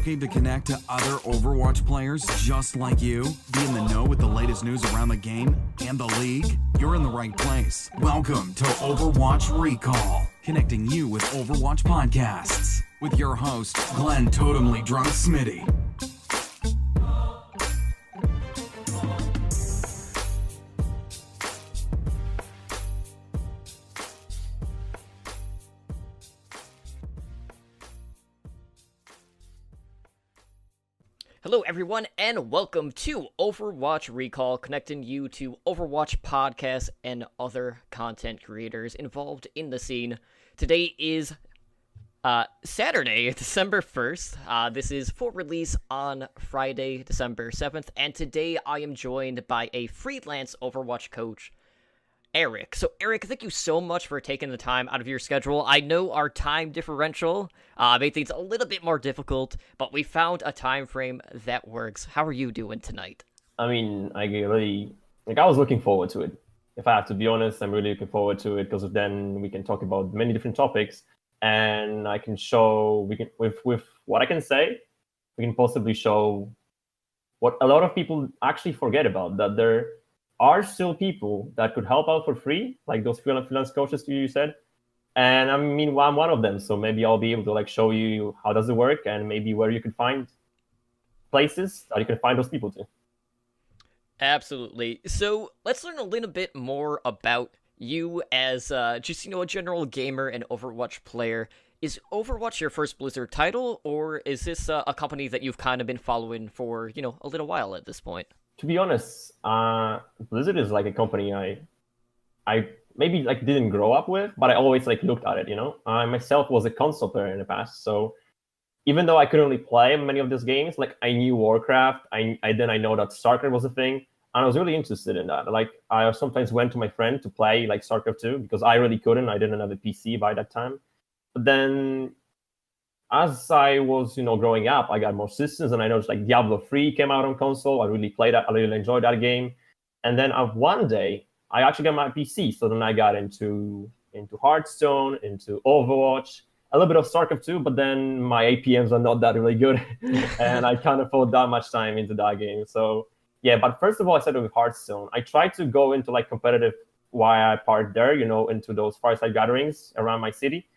Looking to connect to other Overwatch players just like you? Be in the know with the latest news around the game and the league? You're in the right place. Welcome to Overwatch Recall, connecting you with Overwatch podcasts. With your host, Glen Totemlydrunk Smiddy. Hello everyone, and welcome to Overwatch Recall, connecting you to Overwatch podcasts and other content creators involved in the scene. Today is Saturday, December 1st. This is full release on Friday, December 7th, and today I am joined by a freelance Overwatch coach, Arek. So, Arek, thank you so much for taking the time out of your schedule. I know our time differential made things a little bit more difficult, but we found a time frame that works. How are you doing tonight? I mean, I was looking forward to it. If I have to be honest, I'm really looking forward to it because then we can talk about many different topics, and I can show with what I can say, we can possibly show what a lot of people actually forget about, that there are still people that could help out for free, like those freelance coaches you said. And I mean, I'm one of them, so maybe I'll be able to show you how does it work and maybe where you can find places that you can find those people to. Absolutely. So let's learn a little bit more about you as just, a general gamer and Overwatch player. Is Overwatch your first Blizzard title, or is this a company that you've kind of been following for, a little while at this point? To be honest, Blizzard is a company I maybe didn't grow up with, but I always looked at it. I myself was a console player in the past, so even though I couldn't really play many of these games, I knew Warcraft. I know that StarCraft was a thing, and I was really interested in that. I sometimes went to my friend to play StarCraft 2 because I really couldn't. I didn't have a PC by that time. But then, as I was, growing up, I got more systems, and I noticed Diablo 3 came out on console. I really played that. I really enjoyed that game. And then one day, I actually got my PC. So then I got into Hearthstone, into Overwatch, a little bit of StarCraft 2, but then my APMs are not that really good. And I can't afford that much time into that game. So yeah, but first of all, I started with Hearthstone. I tried to go into competitive YI part there, into those fireside gatherings around my city.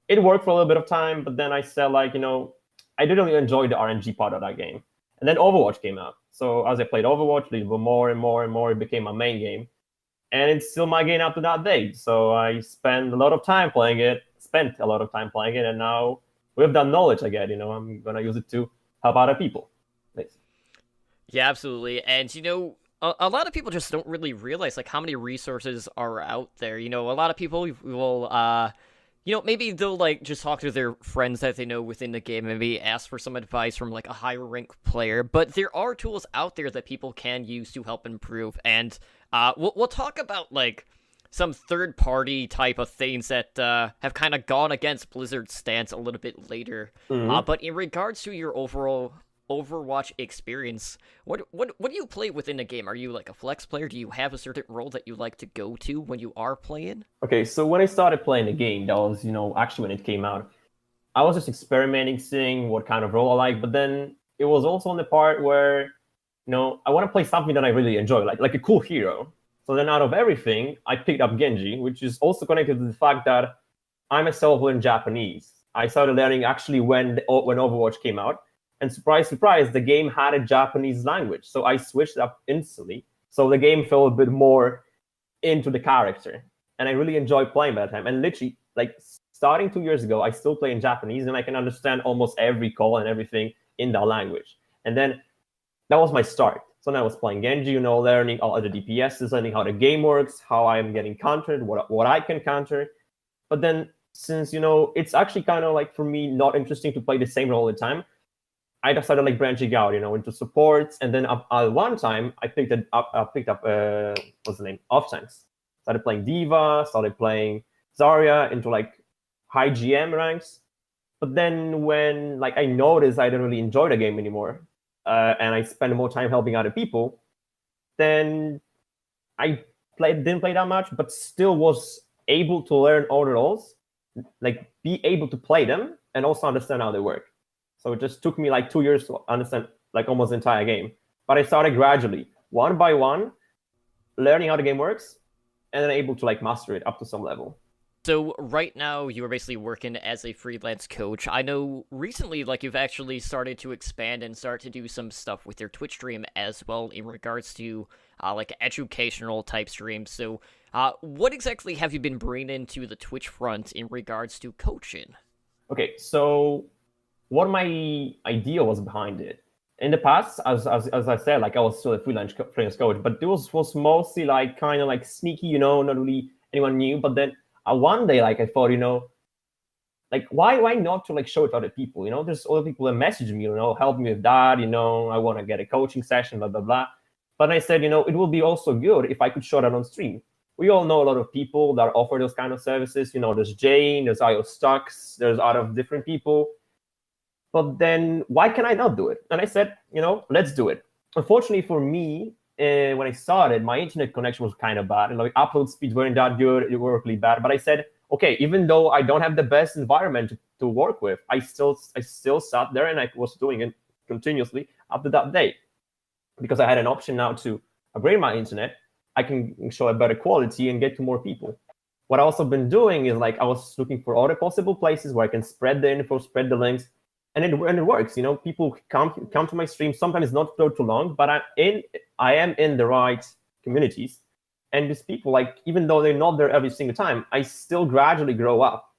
It worked for a little bit of time, but then I said, I didn't really enjoy the RNG part of that game. And then Overwatch came out. So as I played Overwatch, a little bit more and more and more, it became my main game. And it's still my game up to that date. So I spent a lot of time playing it, and now with that knowledge I get, I'm going to use it to help other people. Thanks. Yeah, absolutely. And, a lot of people just don't really realize, how many resources are out there. A lot of people will... maybe they'll, just talk to their friends that they know within the game, maybe ask for some advice from, a higher rank player, but there are tools out there that people can use to help improve, and we'll talk about, some third-party type of things that have kind of gone against Blizzard's stance a little bit later. Mm-hmm. But in regards to your overall Overwatch experience, what do you play within the game? Are you a flex player? Do you have a certain role that you like to go to when you are playing? Okay, so when I started playing the game, that was actually when it came out, I was just experimenting, seeing what kind of role I like. But then it was also on the part where I want to play something that I really enjoy, like a cool hero. So then out of everything, I picked up Genji, which is also connected to the fact that I myself learned Japanese. I started learning actually when Overwatch came out. And surprise, surprise, the game had a Japanese language. So I switched up instantly. So the game felt a bit more into the character. And I really enjoyed playing by that time. And literally, starting 2 years ago, I still play in Japanese. And I can understand almost every call and everything in that language. And then that was my start. So then I was playing Genji, learning all other DPSs, learning how the game works, how I'm getting countered, what I can counter. But then since, it's actually kind of for me not interesting to play the same role all the time, I decided branching out, into supports, and then one time I picked up what's the name, off tanks. Started playing Diva, started playing Zarya into high GM ranks. But then when I noticed I didn't really enjoy the game anymore, and I spent more time helping other people, then I didn't play that much, but still was able to learn all the roles, be able to play them, and also understand how they work. So it just took me like 2 years to understand like almost the entire game. But I started gradually, one by one, learning how the game works, and then able to like master it up to some level. So right now you are basically working as a freelance coach. I know recently like you've actually started to expand and start to do some stuff with your Twitch stream as well in regards to like educational type streams. So what exactly have you been bringing into the Twitch front in regards to coaching? Okay, so what my idea was behind it. In the past, as I said, like I was still a freelance coach, but this was mostly like kind of like sneaky, not really anyone knew. But then one day, like I thought, like why not to like show it to other people? There's other people that message me, help me with that. I want to get a coaching session, blah blah blah. But I said, it would be also good if I could show that on stream. We all know a lot of people that offer those kind of services. There's Jane, there's IO Stux, there's other different people. But then why can I not do it? And I said, let's do it. Unfortunately for me, when I started, my internet connection was kind of bad. And like upload speeds weren't that good. It was really bad. But I said, okay, even though I don't have the best environment to work with, I still sat there and I was doing it continuously up to that day. Because I had an option now to upgrade my internet, I can show a better quality and get to more people. What I also been doing is like I was looking for other possible places where I can spread the info, spread the links. And it works, people come to my stream. Sometimes not for too long, but I am in the right communities. And these people, like, even though they're not there every single time, I still gradually grow up.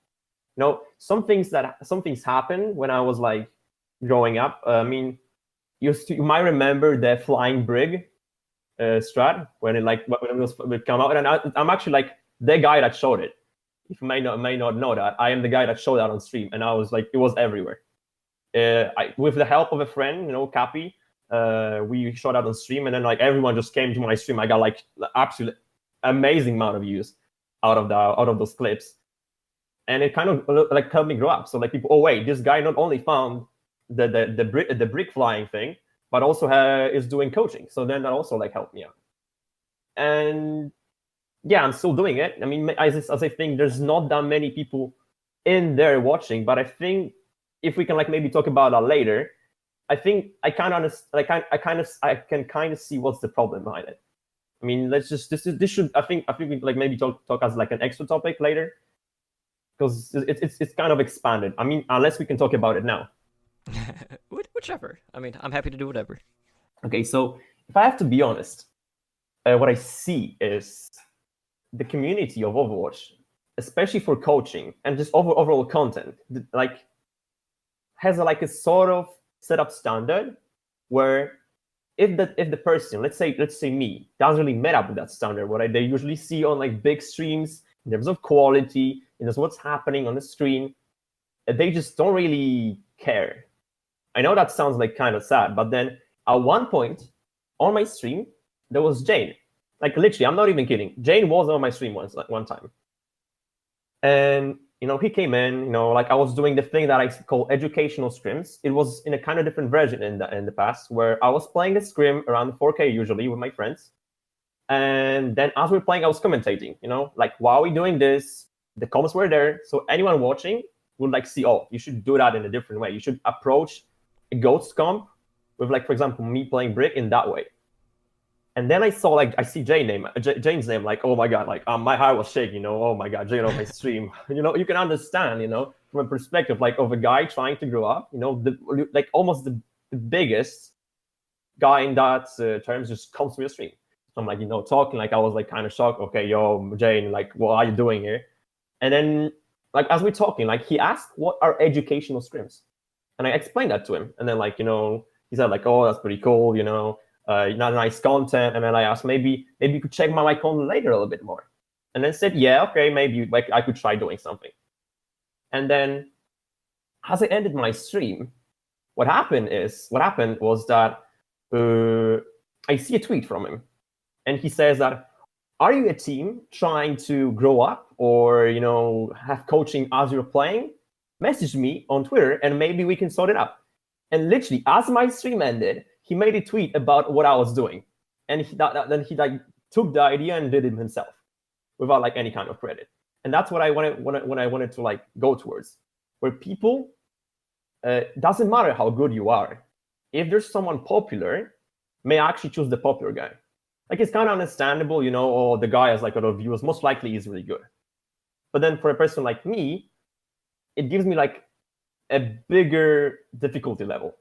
Some things happen when I was like growing up. I mean, you might remember the flying brig strat when it would come out, and I'm actually like the guy that showed it. If you may not know that, I am the guy that showed that on stream, and I was like, it was everywhere. With the help of a friend, Cappy, we shot out on stream, and then like everyone just came to my stream. I got like absolute amazing amount of views out of those clips, and it kind of like helped me grow up. So like people, oh wait, this guy not only found the brick flying thing, but also is doing coaching. So then that also like helped me out. And yeah, I'm still doing it. I mean, as I think, there's not that many people in there watching, but I think if we can like maybe talk about that later, I think I can kind of see what's the problem behind it. I mean, let's just this should I think we like maybe talk as like an extra topic later, because it's kind of expanded. I mean, unless we can talk about it now. Whichever. I mean, I'm happy to do whatever. Okay, so if I have to be honest, what I see is the community of Overwatch, especially for coaching and just overall content, like has a sort of set up standard where if the person, let's say me, doesn't really met up with that standard, what they usually see on like big streams in terms of quality, in terms of what's happening on the screen, they just don't really care. I know that sounds like kind of sad, but then at one point on my stream, there was Jane. Like literally, I'm not even kidding. Jane was on my stream one time. And he came in, like I was doing the thing that I call educational scrims. It was in a kind of different version in the past, where I was playing the scrim around 4K usually with my friends. And then as we're playing, I was commentating, like, why are we doing this? The comments were there. So anyone watching would like see, oh, you should do that in a different way. You should approach a GOATS comp with like, for example, me playing Brick in that way. And then I see Jane's name, like, oh my God, like my heart was shaking, oh my God, Jane on my stream. You can understand, from a perspective like of a guy trying to grow up, like almost the biggest guy in that terms just comes to your stream. So I'm like, talking like I was like kind of shocked. Okay, yo, Jane, like, what are you doing here? And then like as we're talking, like he asked what are educational scrims, and I explained that to him. And then like he said like, oh, that's pretty cool, nice content. And then I asked maybe you could check my content later a little bit more. And then said, yeah, okay, maybe like I could try doing something. And then as I ended my stream, what happened was that I see a tweet from him, and he says that, are you a team trying to grow up or have coaching as you're playing? Message me on Twitter and maybe we can sort it out. And literally, as my stream ended, he made a tweet about what I was doing, and then he like took the idea and did it himself, without like any kind of credit. And that's what I wanted to like go towards, where people doesn't matter how good you are. If there's someone popular, may actually choose the popular guy. Like, it's kind of understandable, or the guy has like a lot of views, most likely he's really good. But then for a person like me, it gives me like a bigger difficulty level.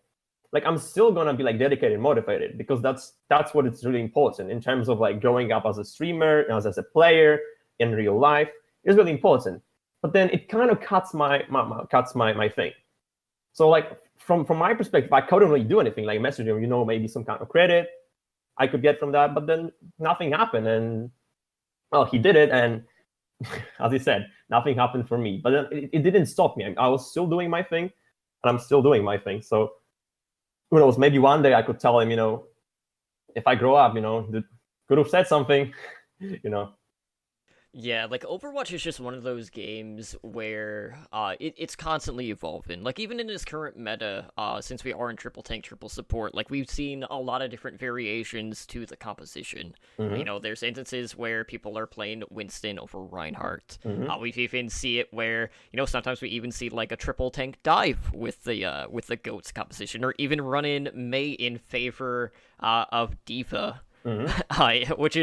Like, I'm still gonna be like dedicated and motivated, because that's what it's really important in terms of like growing up as a streamer, as a player in real life. It's really important. But then it kind of cuts my thing. So like from my perspective, I couldn't really do anything, like message him, maybe some kind of credit I could get from that, but then nothing happened. And well, he did it, and as he said, nothing happened for me. But then it didn't stop me. I was still doing my thing, and I'm still doing my thing. So who knows? Maybe one day I could tell him, if I grow up, could have said something, Yeah, like Overwatch is just one of those games where it's constantly evolving. Like even in this current meta, since we are in triple tank, triple support, like we've seen a lot of different variations to the composition. Mm-hmm. There's instances where people are playing Winston over Reinhardt. Mm-hmm. We've even see it where sometimes we even see like a triple tank dive with the goats composition, or even running Mei in favor of D.Va, which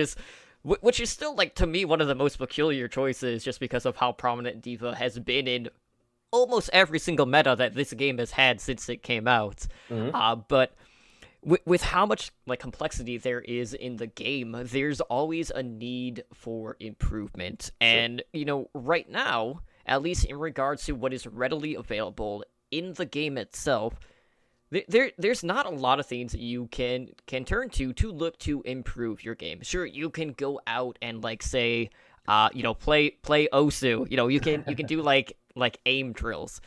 is still, like, to me, one of the most peculiar choices, just because of how prominent D.Va has been in almost every single meta that this game has had since it came out. Mm-hmm. But with how much like complexity there is in the game, there's always a need for improvement. And, right now, at least in regards to what is readily available in the game itself, there's not a lot of things that you can turn to look to improve your game. Sure, you can go out and like say, play Osu. You can do like aim drills.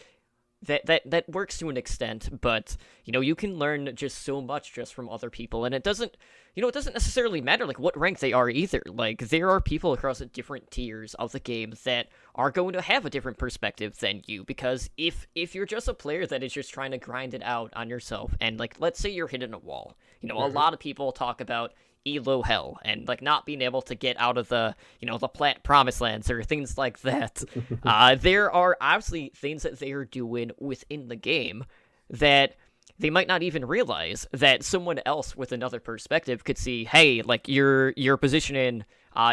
That works to an extent, but you can learn just so much just from other people, and it doesn't necessarily matter like what rank they are either. Like there are people across different tiers of the game that are going to have a different perspective than you, because if you're just a player that is just trying to grind it out on yourself, and like let's say you're hitting a wall, a lot of people talk about elo hell and like not being able to get out of the the plant promised lands or things like that. There are obviously things that they are doing within the game that they might not even realize that someone else with another perspective could see. Hey, like you're positioning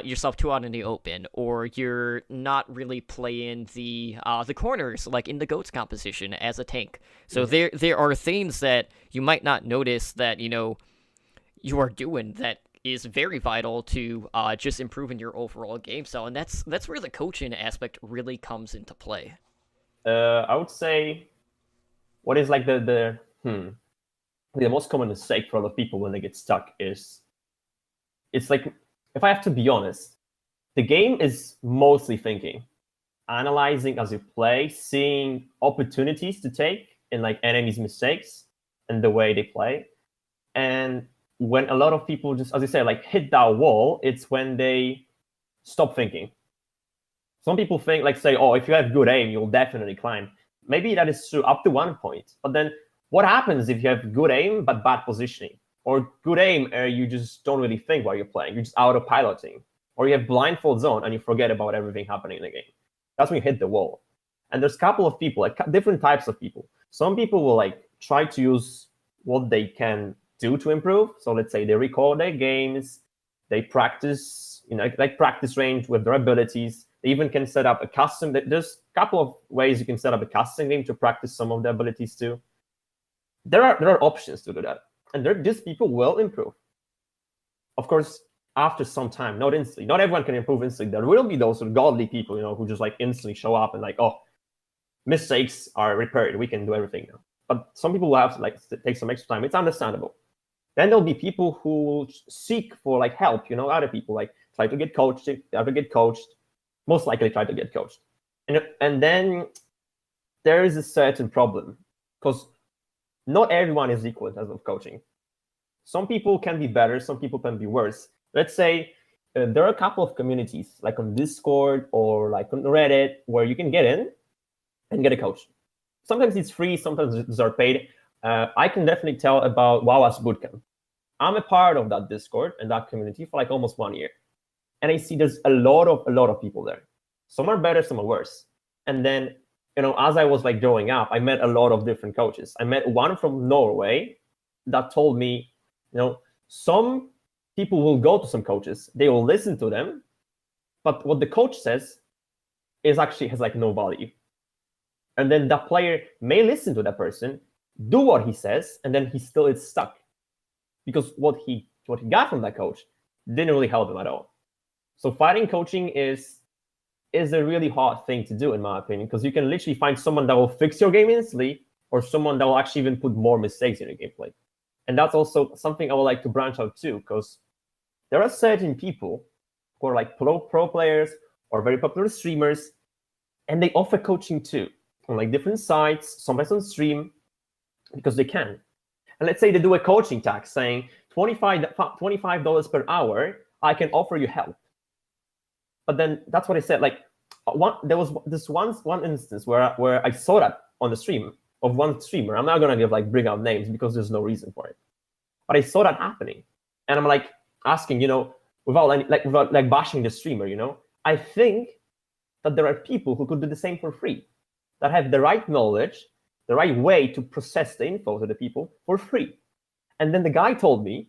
yourself too out in the open, or you're not really playing the corners like in the goats composition as a tank. So there are things that you might not notice that you are doing that is very vital to just improving your overall game style, and that's where the coaching aspect really comes into play. I would say what is like the most common mistake for a lot of people when they get stuck is, it's like, if I have to be honest, the game is mostly thinking, analyzing as you play, seeing opportunities to take in like enemies' mistakes and the way they play. And when a lot of people just, as you say, like hit that wall, it's when they stop thinking. Some people think, like, say, oh, if you have good aim, you'll definitely climb. Maybe that is true up to one point. But then what happens if you have good aim but bad positioning? Or good aim, you just don't really think while you're playing. You're just autopiloting. Or you have blindfold zone and you forget about everything happening in the game. That's when you hit the wall. And there's a couple of people, like different types of people. Some people will like try to use what they can do to improve. So let's say they record their games, they practice, like practice range with their abilities. They even can set up a custom. There's a couple of ways you can set up a custom game to practice some of the abilities too. There are options to do that. And these people will improve. Of course, after some time, not instantly. Not everyone can improve instantly. There will be those godly people, who just like instantly show up and like, oh, mistakes are repaired. We can do everything now. But some people will have to like take some extra time. It's understandable. Then there'll be people who seek for like help, other people like try to get coached, most likely try to get coached. And then there is a certain problem, because not everyone is equal in terms of coaching. Some people can be better, some people can be worse. Let's say there are a couple of communities, like on Discord or like on Reddit, where you can get in and get a coach. Sometimes it's free, sometimes it's paid. I can definitely tell about WoW's Bootcamp. I'm a part of that Discord and that community for like almost 1 year. And I see there's a lot of people there. Some are better, some are worse. And then as I was like growing up, I met a lot of different coaches. I met one from Norway that told me, some people will go to some coaches, they will listen to them, but what the coach says is actually has like no value. And then that player may listen to that person, do what he says, and then he still is stuck because what he got from that coach didn't really help him at all. So finding coaching is a really hard thing to do, in my opinion, because you can literally find someone that will fix your game instantly, or someone that will actually even put more mistakes in your gameplay. And that's also something I would like to branch out to, because there are certain people who are like pro players or very popular streamers, and they offer coaching too on like different sites, sometimes on stream, because they can. And let's say they do a coaching tag saying $25 per hour, I can offer you help. But then that's what I said. Like there was this one instance where I saw that on the stream of one streamer. I'm not gonna bring out names because there's no reason for it. But I saw that happening, and I'm like asking, without bashing the streamer, I think that there are people who could do the same for free, that have the right knowledge, the right way to process the info to the people for free. And then the guy told me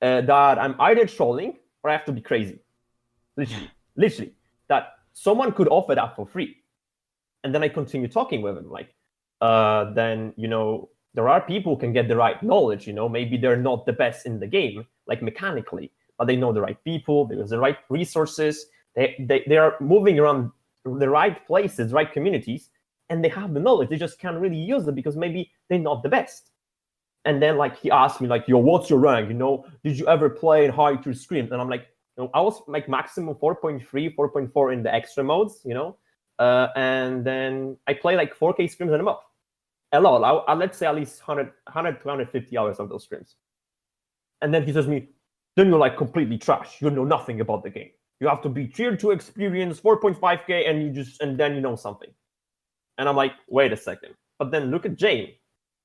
that I'm either trolling or I have to be crazy. Literally, that someone could offer that for free. And then I continue talking with him, then, there are people who can get the right knowledge, maybe they're not the best in the game, like mechanically, but they know the right people, there's the right resources, they are moving around the right places, right communities, and they have the knowledge. They just can't really use it because maybe they're not the best. And then he asked me yo, what's your rank? Did you ever play in high tier scrims? And I'm like, I was maximum 4.3, 4.4 in the extra modes, and then I play 4K scrims in a month. A lot. Let's say at least 100 to 150 hours of those scrims. And then he says to me, then you're completely trash. You know nothing about the game. You have to be tier 2 experience, 4.5K, and then you know something. And I'm like, wait a second. But then look at Jane.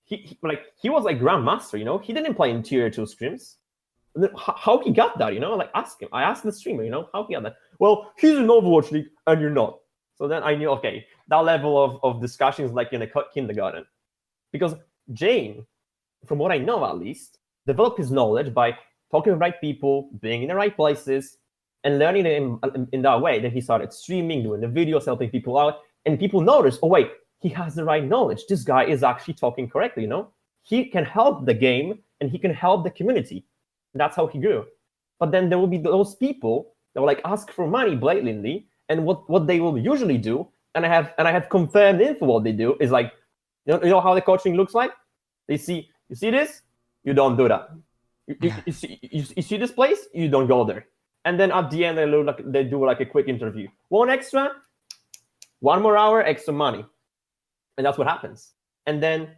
He was grandmaster, he didn't play in tier 2 scrims. And then how he got that, ask him. I asked the streamer, how he got that. Well, he's in Overwatch League and you're not. So then I knew, okay, that level of discussion is like in a kindergarten. Because Jane, from what I know at least, developed his knowledge by talking to the right people, being in the right places, and learning in that way. Then he started streaming, doing the videos, helping people out, and people noticed, oh wait, he has the right knowledge. This guy is actually talking correctly, He can help the game and he can help the community. That's how he grew. But then there will be those people that will ask for money blatantly, and what they will usually do, and I have confirmed info what they do is you know how the coaching looks like? You see this? You don't do that. You see this place? You don't go there. And then at the end they do a quick interview. One more hour, extra money. And that's what happens. And then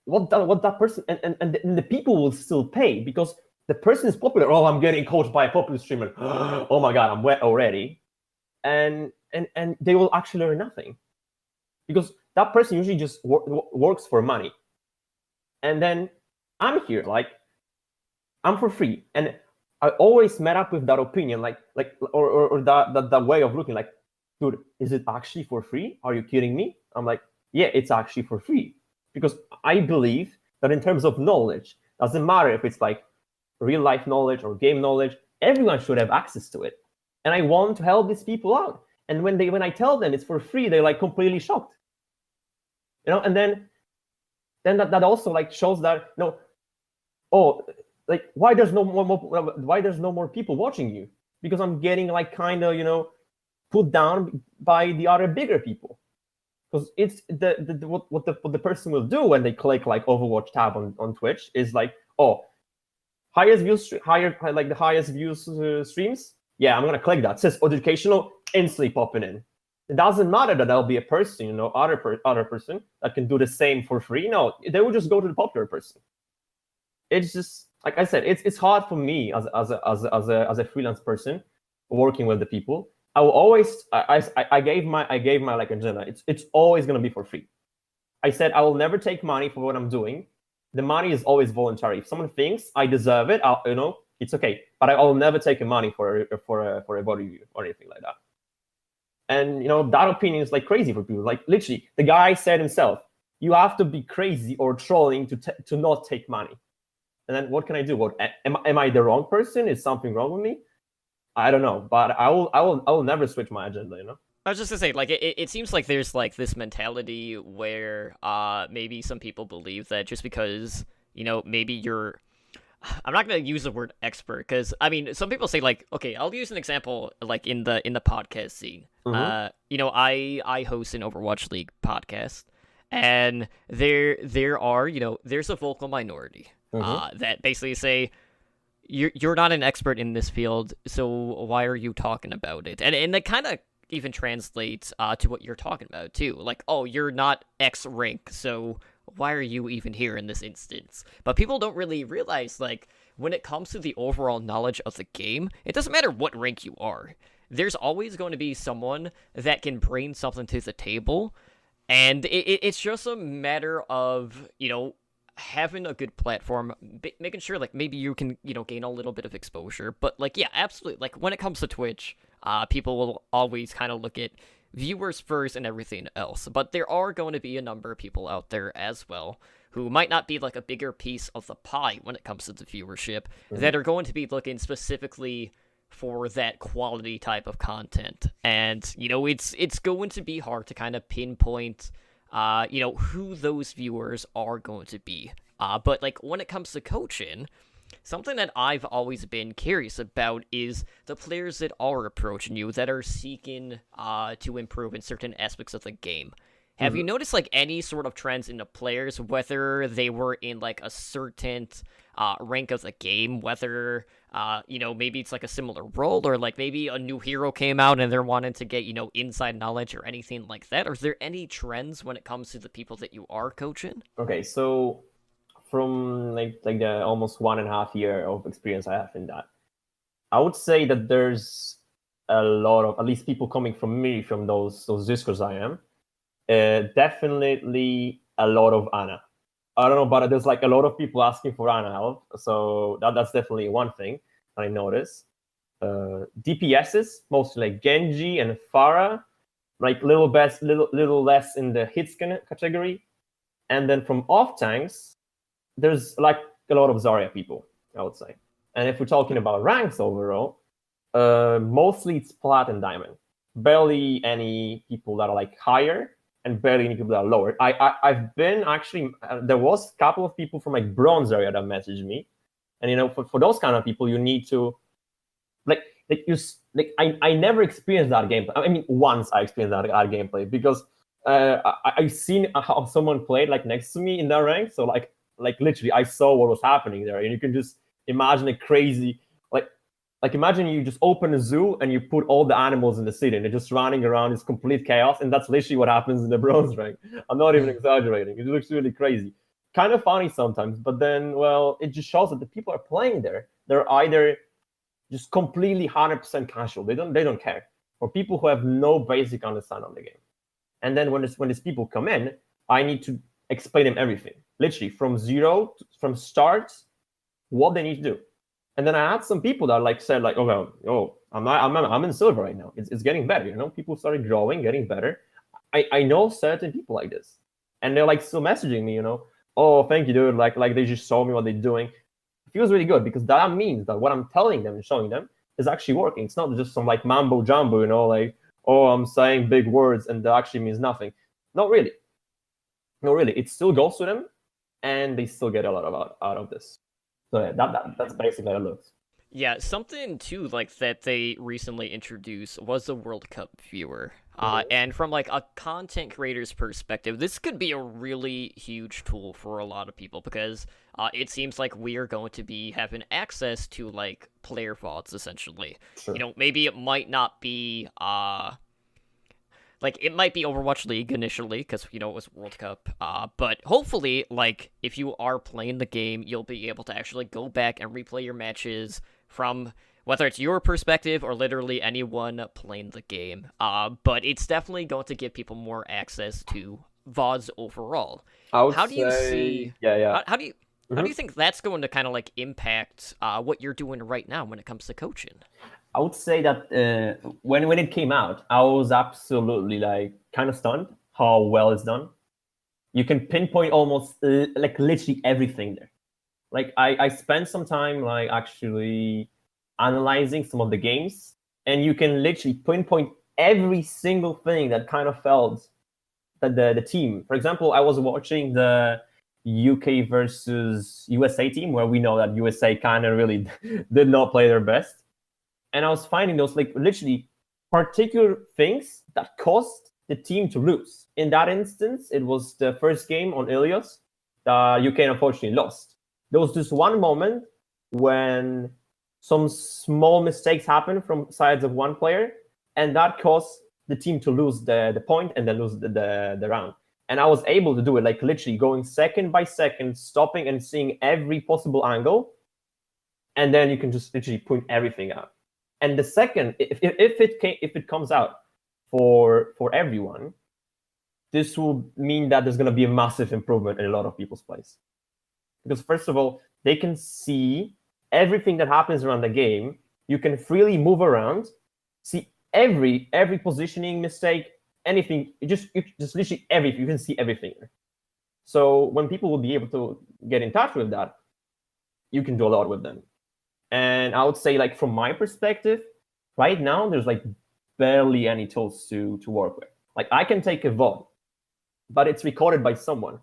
what that person and the people will still pay because the person is popular. Oh, I'm getting coached by a popular streamer. Oh my god, I'm wet already. And they will actually learn nothing because that person usually just works for money. And then I'm here, I'm for free, and I always met up with that opinion, or that way of looking, dude, is it actually for free? Are you kidding me? I'm like, yeah, it's actually for free. Because I believe that in terms of knowledge, doesn't matter if it's real life knowledge or game knowledge, everyone should have access to it. And I want to help these people out. And when I tell them it's for free, they're completely shocked. And then that also shows that why there's no more people watching you? Because I'm getting put down by the other bigger people. Because it's what the person will do when they click Overwatch tab on Twitch is highest views, the highest views streams. Yeah, I'm gonna click that. It says educational, instantly popping in. It doesn't matter that there'll be a person, other person that can do the same for free. No, they will just go to the popular person. It's just like I said, it's hard for me as a freelance person working with the people. I will always I gave my agenda. It's always gonna be for free. I said I will never take money for what I'm doing. The money is always voluntary. If someone thinks I deserve it, it's okay. But I will never take money for a body review or anything like that. And that opinion is like crazy for people. Like literally, the guy said himself, "You have to be crazy or trolling to not take money." And then what can I do? What am I the wrong person? Is something wrong with me? I don't know, but I will never switch my agenda. I was just gonna say, like, it seems like there's like this mentality where maybe some people believe that just because maybe you're, I'm not gonna use the word expert because I mean some people say like, okay, I'll use an example like in the podcast scene. I host an Overwatch League podcast, and there are there's a vocal minority that basically say you're not an expert in this field, so why are you talking about it? And that kind of even translates to what you're talking about too. Like, oh, you're not X rank, so why are you even here in this instance? But people don't really realize, like, when it comes to the overall knowledge of the game, it doesn't matter what rank you are. There's always going to be someone that can bring something to the table, and it's just a matter of, having a good platform, making sure, like, maybe you can, gain a little bit of exposure. But, like, yeah, absolutely. Like, when it comes to Twitch, people will always kind of look at viewers first and everything else. But there are going to be a number of people out there as well who might not be like a bigger piece of the pie when it comes to the viewership that are going to be looking specifically for that quality type of content. And, it's going to be hard to kind of pinpoint, who those viewers are going to be. But like when it comes to coaching, something that I've always been curious about is the players that are approaching you that are seeking to improve in certain aspects of the game. Have you noticed like any sort of trends in the players, whether they were in like a certain rank of the game, whether maybe it's like a similar role, or like maybe a new hero came out and they're wanting to get inside knowledge or anything like that? Or is there any trends when it comes to the people that you are coaching? Okay, so from like the almost 1.5 year of experience I have in that, I would say that there's a lot of, at least people coming from me, from those discords I am, definitely a lot of Ana. I don't know, but there's like a lot of people asking for Ana help, so that's definitely one thing I noticed. DPSs, mostly like Genji and Pharah, like little less in the hit scan category. And then from off tanks, there's like a lot of Zarya people, I would say. And if we're talking about ranks overall, mostly it's plat and diamond. Barely any people that are like higher, and barely any people that are lower. I've been actually, there was a couple of people from like bronze area that messaged me, and for those kind of people, you need to I never experienced that gameplay. I mean, once I experienced that gameplay because I've seen how someone played like next to me in that rank. So like literally, I saw what was happening there, and you can just imagine a crazy like imagine you just open a zoo and you put all the animals in the city and they're just running around. It's complete chaos, and that's literally what happens in the bronze rank. I'm not even exaggerating. It looks really crazy. Kind of funny sometimes, but then, well, it just shows that the people are playing there. They're either just completely 100% casual. They don't care. Or people who have no basic understanding of the game. And then when these people come in, I need to explain them everything. Literally from start, what they need to do. And then I had some people that like said like, I'm in silver right now. It's getting better, People started growing, getting better. I know certain people like this, and they're like still messaging me, Oh, thank you, dude. Like they just show me what they're doing. It feels really good because that means that what I'm telling them and showing them is actually working. It's not just some like mambo jumbo, like, oh, I'm saying big words and that actually means nothing. Not really. It still goes to them, and they still get a lot out of this. So yeah, that's basically how it looks. Yeah, something too like that they recently introduced was the World Cup viewer. And from like a content creator's perspective, this could be a really huge tool for a lot of people because it seems like we are going to be having access to like player VODs essentially. Sure. Maybe it might not be it might be Overwatch League initially, because, it was World Cup, but hopefully, like, if you are playing the game, you'll be able to actually go back and replay your matches from, whether it's your perspective or literally anyone playing the game, but it's definitely going to give people more access to VODs overall. I would How do you say, see... Yeah. How do you... How do you think that's going to kind of like impact what you're doing right now when it comes to coaching? I would say that when it came out, I was absolutely like kind of stunned how well it's done. You can pinpoint almost like literally everything there. Like I spent some time like actually analyzing some of the games, and you can literally pinpoint every single thing that kind of felt that the team. For example, I was watching the UK versus USA team, where we know that USA kind of really did not play their best, and I was finding those like literally particular things that caused the team to lose. In that instance, it was the first game on Ilios that UK unfortunately lost. There was this one moment when some small mistakes happened from sides of one player, and that caused the team to lose the point and then lose the round. And I was able to do it, like literally going second by second, stopping and seeing every possible angle, and then you can just literally point everything out. And the second, if it comes out for everyone, this will mean that there's going to be a massive improvement in a lot of people's plays. Because first of all, they can see everything that happens around the game. You can freely move around, see every positioning mistake, anything. You just literally everything. You can see everything. So when people will be able to get in touch with that, you can do a lot with them. And I would say, like from my perspective, right now there's like barely any tools to work with. Like I can take a VOD, but it's recorded by someone.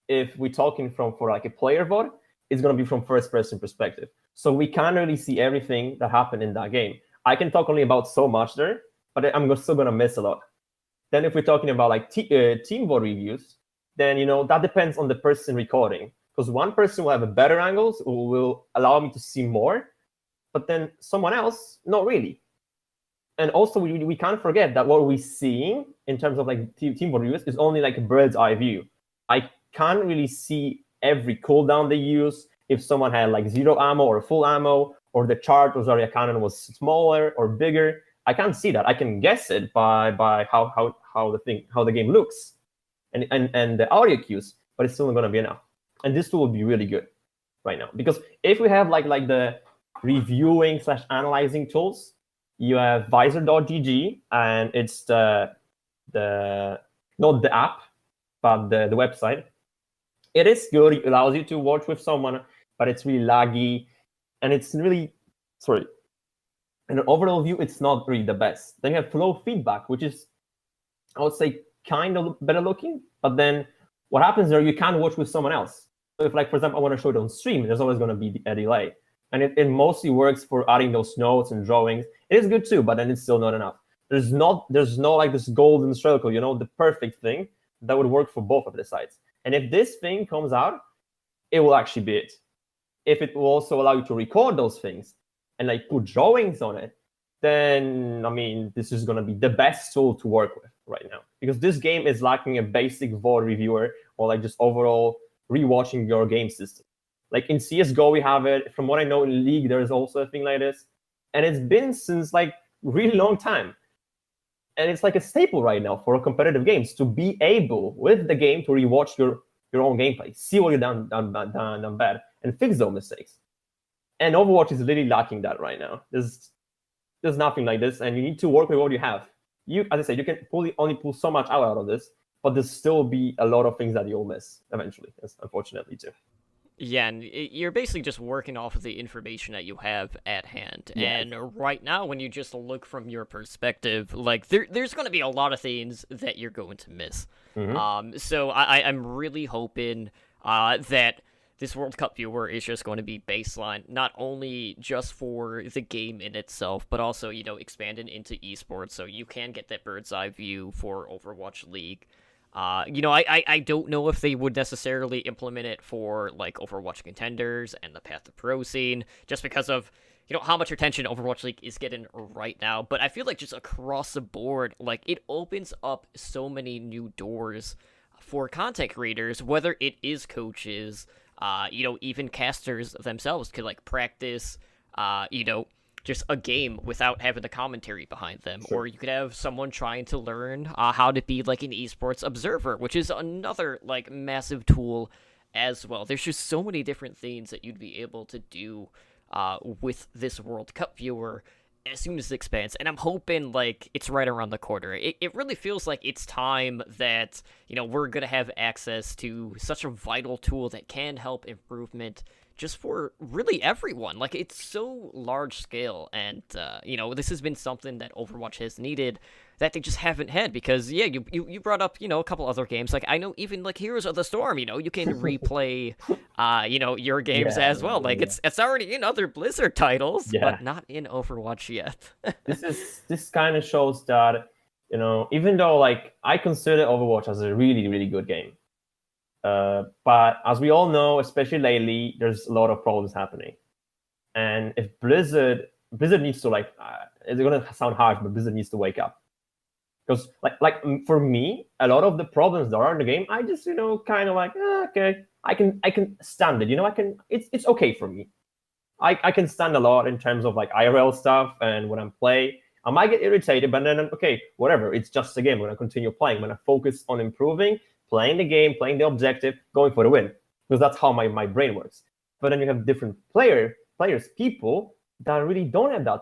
If we're talking for like a player VOD, it's going to be from first person perspective. So we can't really see everything that happened in that game. I can talk only about so much there, but I'm still going to miss a lot. Then if we're talking about like team VOD reviews, then, you know, that depends on the person recording. Because one person will have a better angles, will allow me to see more, but then someone else, not really. And also, we can't forget that what we're seeing in terms of like team VOD reviews is only like a bird's eye view. I can't really see every cooldown they use, if someone had like 0 ammo or full ammo, or the chart or Zarya cannon was smaller or bigger. I can't see that. I can guess it by how the game looks and the audio cues, but it's still not going to be enough. And this tool will be really good right now, because if we have like the reviewing / analyzing tools, you have visor.gg, and it's the not the app, but the website. It is good. It allows you to watch with someone, but it's really laggy, and it's really in an overall view, it's not really the best. Then you have flow feedback, which is, I would say, kind of better looking, but then what happens there, you can't watch with someone else. So if, like, for example, I want to show it on stream, there's always going to be a delay. And it mostly works for adding those notes and drawings. It is good too, but then it's still not enough. There's no like this golden circle, you know, the perfect thing that would work for both of the sides. And if this thing comes out, it will actually be it. If it will also allow you to record those things and like put drawings on it, then, I mean, this is going to be the best tool to work with right now. Because this game is lacking a basic VOD reviewer, or like just overall rewatching your game system. Like in CSGO, we have it. From what I know, in League, there is also a thing like this. And it's been since like really long time. And it's like a staple right now for competitive games, to be able, with the game, to rewatch your own gameplay, see what you've done bad, and fix those mistakes. And Overwatch is really lacking that right now. There's nothing like this, and you need to work with what you have. As I said, you can only pull so much out of this, but there's still be a lot of things that you'll miss eventually, unfortunately, too. Yeah, and you're basically just working off of the information that you have at hand. Yeah. And right now, when you just look from your perspective, like there's going to be a lot of things that you're going to miss. Mm-hmm. So I'm really hoping that this World Cup viewer is just going to be baseline, not only just for the game in itself, but also, you know, expanded into esports, so you can get that bird's eye view for Overwatch League. You know, I don't know if they would necessarily implement it for, like, Overwatch Contenders and the Path to Pro scene, just because of, you know, how much attention Overwatch League is getting right now. But I feel like just across the board, like, it opens up so many new doors for content creators, whether it is coaches, you know, even casters themselves could, like, practice, you know, just a game without having the commentary behind them. Sure. Or you could have someone trying to learn how to be like an esports observer, which is another like massive tool as well. There's just so many different things that you'd be able to do with this World Cup viewer as soon as it expands, and I'm hoping like it's right around the corner. It really feels like it's time that, you know, we're gonna have access to such a vital tool that can help improvement just for really everyone. Like, it's so large scale, and you know, this has been something that Overwatch has needed that they just haven't had, because yeah, you brought up, you know, a couple other games. Like, I know even like Heroes of the Storm, you know, you can replay you know, your games as well. Like, it's already in other Blizzard titles, but not in Overwatch yet. This kind of shows that, you know, even though like I consider Overwatch as a really, really good game, but as we all know, especially lately, there's a lot of problems happening. And if Blizzard needs to, like, it's gonna sound harsh, but Blizzard needs to wake up. Because like for me, a lot of the problems that are in the game, I just, you know, kind of like, okay, I can stand it. You know, it's okay for me. I can stand a lot in terms of like IRL stuff, and when I'm playing, I might get irritated, but then okay, whatever. It's just a game. When I continue playing, when I focus on improving, playing the game, playing the objective, going for the win, because that's how my brain works. But then you have different people that really don't have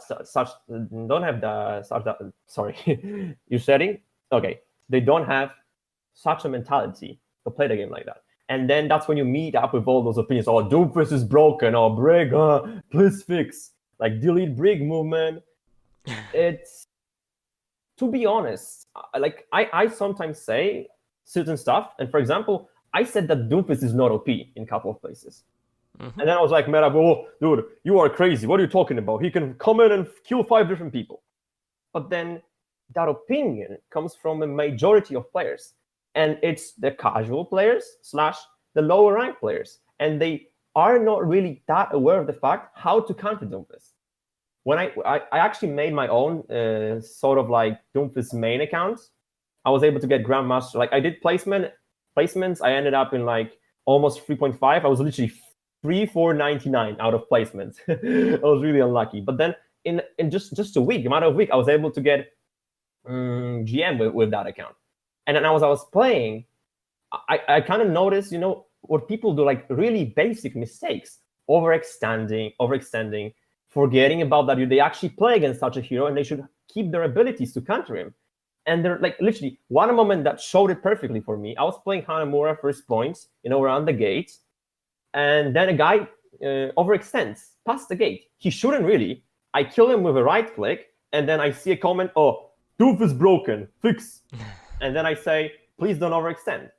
sorry, you're setting? Okay. They don't have such a mentality to play the game like that. And then that's when you meet up with all those opinions. Oh, Doomfist is broken. Oh, Brig, please fix. Like, delete Brig movement. It's, to be honest, like, I sometimes say certain stuff. And for example, I said that Doomfist is not OP in a couple of places. Mm-hmm. And then I was like, man, oh, dude, you are crazy. What are you talking about? He can come in and kill 5 different people. But then that opinion comes from a majority of players. And it's the casual players / the lower rank players. And they are not really that aware of the fact how to counter Doomfist. When I actually made my own sort of like Doomfist main account, I was able to get Grandmaster. Like, I did placements. I ended up in like almost 3.5. I was literally 3,499 out of placements. I was really unlucky. But then in just a matter of a week, I was able to get GM with that account. And then as I was playing, I kind of noticed, you know, what people do, like really basic mistakes, overextending, forgetting about that they actually play against such a hero and they should keep their abilities to counter him. And they're like, literally, one moment that showed it perfectly for me. I was playing Hanamura first points, you know, around the gate. And then a guy overextends past the gate. He shouldn't really. I kill him with a right click, and then I see a comment, oh, Doof is broken, fix. And then I say, please don't overextend.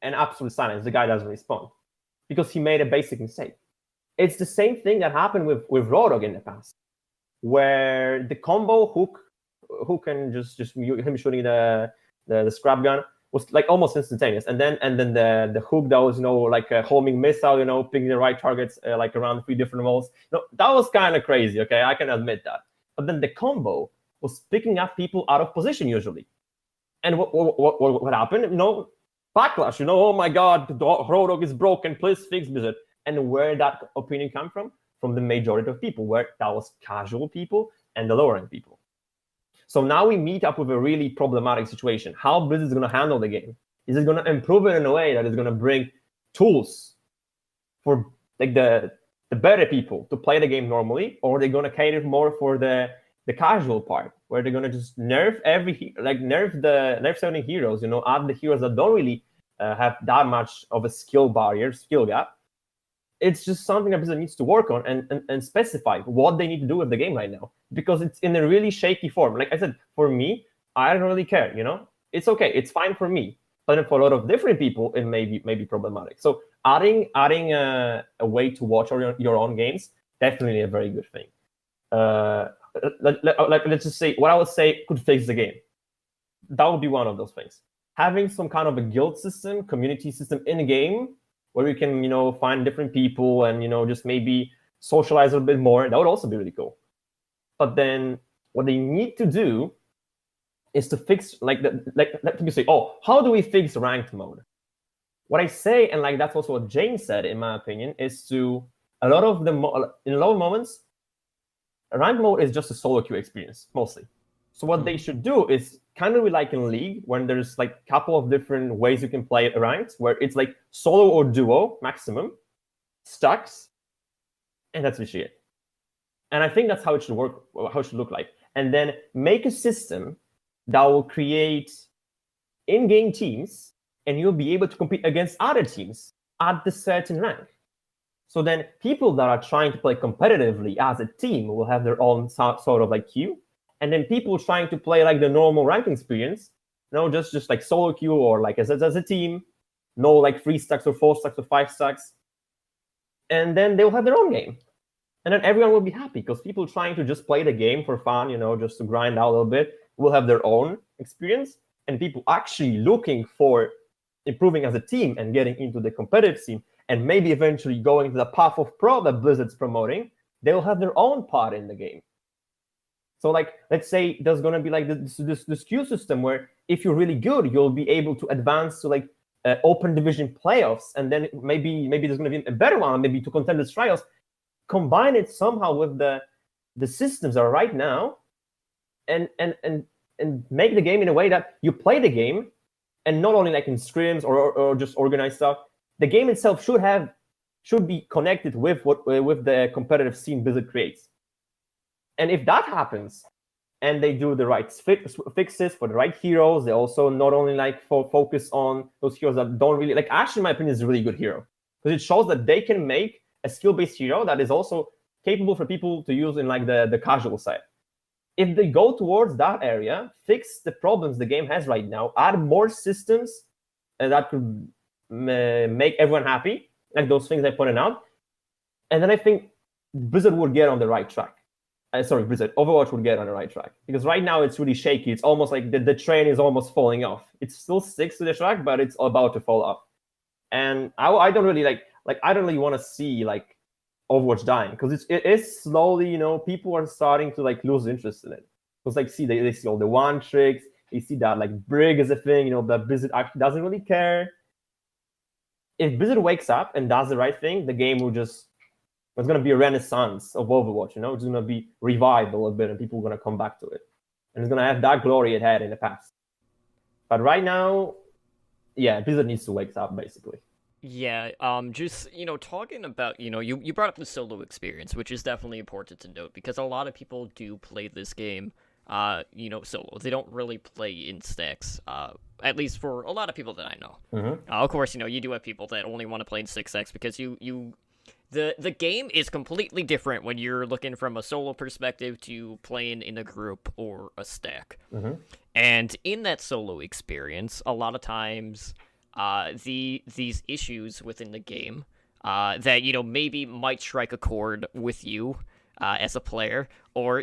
And absolute silence. The guy doesn't respond because he made a basic mistake. It's the same thing that happened with Rodog in the past, where the combo hook and just him shooting the scrap gun was like almost instantaneous, and then the hook that was, you know, like a homing missile, you know, picking the right targets like around 3 different walls. You know, that was kind of crazy. Okay, I can admit that. But then the combo was picking up people out of position usually, and what happened? You know, backlash. You know, oh my God, the Rodog is broken. Please fix it. And where that opinion come from? From the majority of people, where that was casual people and the lower end people. So now we meet up with a really problematic situation. How Blizzard is going to handle the game? Is it going to improve it in a way that is going to bring tools for like the better people to play the game normally, or are they going to cater more for the casual part, where they're going to just nerf certain heroes, you know, add the heroes that don't really have that much of a skill gap? It's just something that Blizzard needs to work on and specify what they need to do with the game right now, because it's in a really shaky form. Like I said, for me, I don't really care, you know? It's okay. It's fine for me. But for a lot of different people, it may be problematic. So adding a way to watch your own games, definitely a very good thing. Let's just say, what I would say could fix the game. That would be one of those things. Having some kind of a guild system, community system in the game, where you can, you know, find different people and, you know, just maybe socialize a bit more. That would also be really cool. But then what they need to do is to fix, like you say, oh, how do we fix ranked mode? What I say, and like that's also what Jane said, in my opinion, is in a lot of moments, ranked mode is just a solo queue experience, mostly. So what they should do is kind of like in League, when there's like a couple of different ways you can play it ranked, where it's like solo or duo maximum, stacks, and that's literally it. And I think that's how it should work, how it should look like. And then make a system that will create in-game teams, and you'll be able to compete against other teams at the certain rank. So then people that are trying to play competitively as a team will have their own sort of like queue. And then people trying to play like the normal ranking experience, just like solo queue or like as a team, no like 3 stacks or 4 stacks or 5 stacks. And then they'll have their own game. And then everyone will be happy, because people trying to just play the game for fun, just to grind out a little bit, will have their own experience. And people actually looking for improving as a team and getting into the competitive scene, and maybe eventually going to the path of pro that Blizzard's promoting, they'll have their own part in the game. So like, let's say there's going to be like this queue system where if you're really good, you'll be able to advance to like open division playoffs. And then maybe there's going to be a better one, maybe to contenders trials. Combine it somehow with the systems that are right now, and make the game in a way that you play the game, and not only like in scrims or just organized stuff. The game itself should be connected with the competitive scene Blizzard creates. And if that happens, and they do the right fixes for the right heroes, they also not only like focus on those heroes that don't really like. Ash, in my opinion, is a really good hero, because it shows that they can make a skill-based hero that is also capable for people to use in like the casual side. If they go towards that area, fix the problems the game has right now, add more systems that could make everyone happy, like those things I pointed out, and then I think Blizzard would get on the right track. Overwatch would get on the right track. Because right now it's really shaky. It's almost like the train is almost falling off. It still sticks to the track, but it's about to fall off. And I don't really I don't really want to see like Overwatch dying, because it is slowly, people are starting to like lose interest in it. Because like they see all the one tricks, they see that like Brig is a thing, that Blizzard actually doesn't really care. If Blizzard wakes up and does the right thing, the game will just, it's going to be a renaissance of Overwatch, it's going to be revived a little bit, and people are going to come back to it. And it's going to have that glory it had in the past. But right now, yeah, Blizzard needs to wake up, basically. Yeah, just, talking about, you brought up the solo experience, which is definitely important to note, because a lot of people do play this game, solo. They don't really play in stacks, at least for a lot of people that I know. Mm-hmm. Of course, you do have people that only want to play in 6x, because the game is completely different when you're looking from a solo perspective to playing in a group or a stack. Mm-hmm. And in that solo experience, a lot of times, these issues within the game that maybe might strike a chord with you as a player, or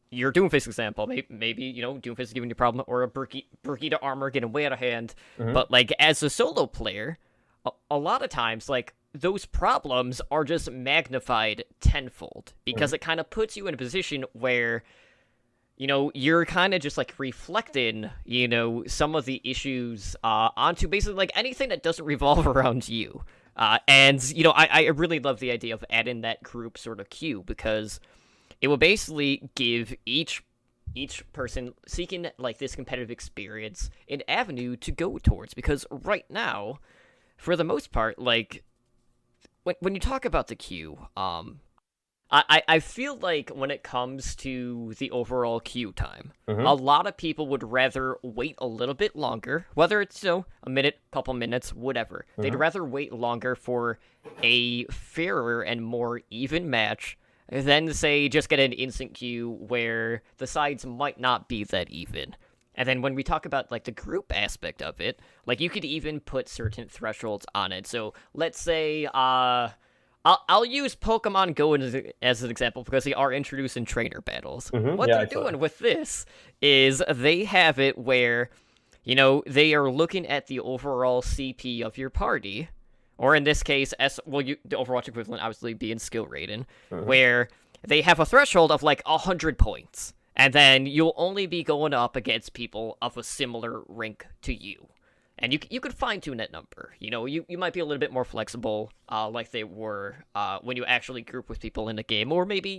your Doomfist example, maybe Doomfist is giving you a problem, or a Brigitte armor getting way out of hand. Mm-hmm. But like as a solo player, a lot of times like those problems are just magnified tenfold, because it kind of puts you in a position where you're kind of just like reflecting, some of the issues onto basically like anything that doesn't revolve around you. And I really love the idea of adding that group sort of queue, because it will basically give each person seeking like this competitive experience an avenue to go towards. Because right now, for the most part, like when you talk about the queue, I feel like when it comes to the overall queue time, a lot of people would rather wait a little bit longer, whether it's a minute, couple minutes, whatever. They'd rather wait longer for a fairer and more even match than, say, just get an instant queue where the sides might not be that even. And then when we talk about like the group aspect of it, like you could even put certain thresholds on it. So let's say I'll use Pokemon Go as an example, because they are introducing trainer battles. What they're doing with this is they have it where, they are looking at the overall CP of your party, or in this case, the Overwatch equivalent obviously being skill rating, where they have a threshold of like 100 points, and then you'll only be going up against people of a similar rank to you. And you could fine-tune that number. You might be a little bit more flexible, like they were when you actually group with people in the game. Or maybe,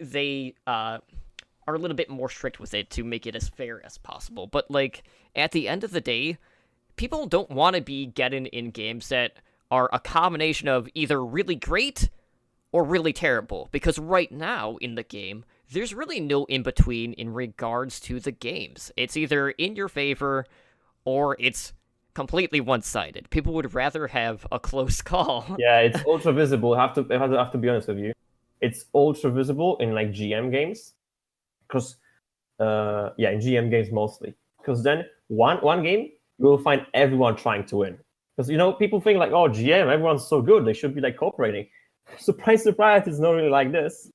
they are a little bit more strict with it to make it as fair as possible. But like at the end of the day, people don't want to be getting in games that are a combination of either really great or really terrible, because right now in the game, there's really no in-between in regards to the games. It's either in your favor or it's completely one-sided. People would rather have a close call. Yeah, it's ultra visible. I have to be honest with you. It's ultra visible in like GM games, because in GM games mostly. Because then one game you will find everyone trying to win. Because people think like, oh, GM, everyone's so good, they should be like cooperating. Surprise, surprise, it's not really like this.